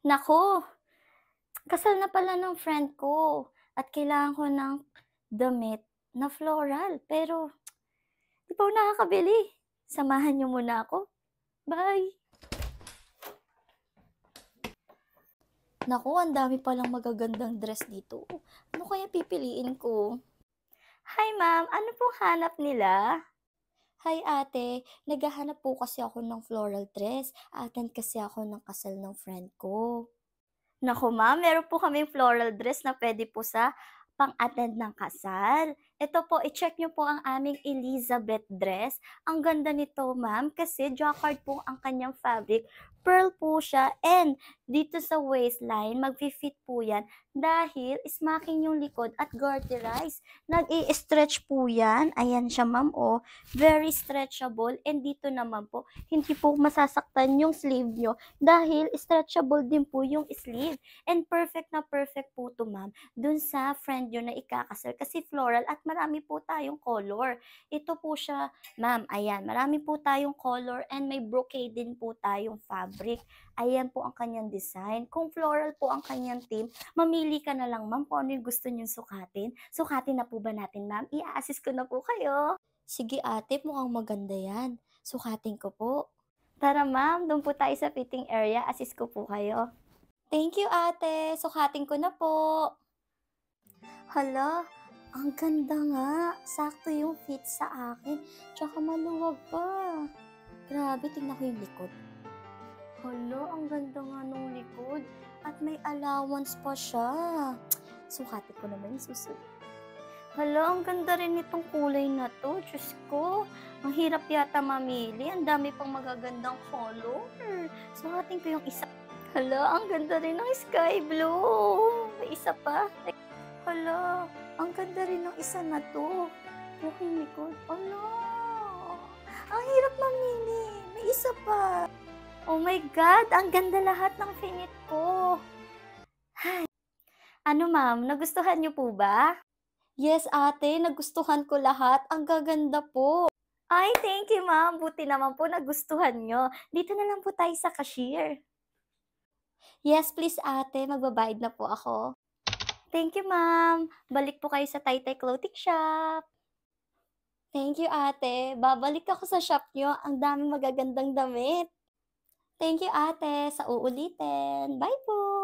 Naku, kasal na pala ng friend ko at kailangan ko ng damit na floral pero 'di pa ako nakakabili. Samahan niyo muna ako. Bye. Naku, ang dami palang magagandang dress dito. Ano kaya pipiliin ko? Hi ma'am, ano pong hanap nila? Hi ate, naghahanap po kasi ako ng floral dress. Attend kasi ako ng kasal ng friend ko. Naku ma'am, meron po kaming floral dress na pwede po sa pang-attend ng kasal. Ito po, i-check niyo po ang aming Elizabeth dress. Ang ganda nito ma'am kasi jacquard po ang kanyang fabric. Pearl po siya and dito sa waistline, magfi-fit po yan dahil smacking yung likod at garterize. Nag-i-stretch po yan. Ayan siya ma'am oh. Very stretchable and dito naman po, hindi po masasaktan yung sleeve nyo dahil stretchable din po yung sleeve. And perfect na perfect po to ma'am dun sa friend nyo na ikakasal kasi floral at marami po tayong color. Ito po siya ma'am, ayan, marami po tayong color and may brocade din po tayong fabric. Ayan po ang kanyang design. Kung floral po ang kanyang theme, mamili ka na lang ma'am kung ano yung gusto nyong sukatin. Sukatin na po ba natin ma'am? I-assist ko na po kayo. Sige ate, mukhang maganda yan. Sukatin ko po. Tara ma'am, doon po tayo sa fitting area. Assist ko po kayo. Thank you ate. Sukatin ko na po. Hala, ang ganda nga. Sakto yung fit sa akin. Tsaka maluwag pa. Grabe, tingnan ko yung likod. Hala, ang ganda nga nung likod. At may allowance pa siya. Sukatin ko naman yung susunod. Hala, ang ganda rin nitong kulay na to. Diyos ko, ang hirap yata mamili. Ang dami pang magagandang color. Sukatin ko yung isa. Hala, ang ganda rin ng sky blue. May isa pa. Hala, ang ganda rin ng isa na to. Yung likod. Hala, ang hirap mamili. May isa pa. Oh my God, ang ganda lahat ng finit ko. Ano ma'am, nagustuhan niyo po ba? Yes ate, nagustuhan ko lahat. Ang gaganda po. Ay, thank you ma'am. Buti naman po nagustuhan niyo. Dito na lang po tayo sa cashier. Yes, please ate, magbabayad na po ako. Thank you ma'am. Balik po kayo sa Taytay Clothing Shop. Thank you ate. Babalik ako sa shop niyo. Ang daming magagandang damit. Thank you ate. Sa uulitin. Bye po.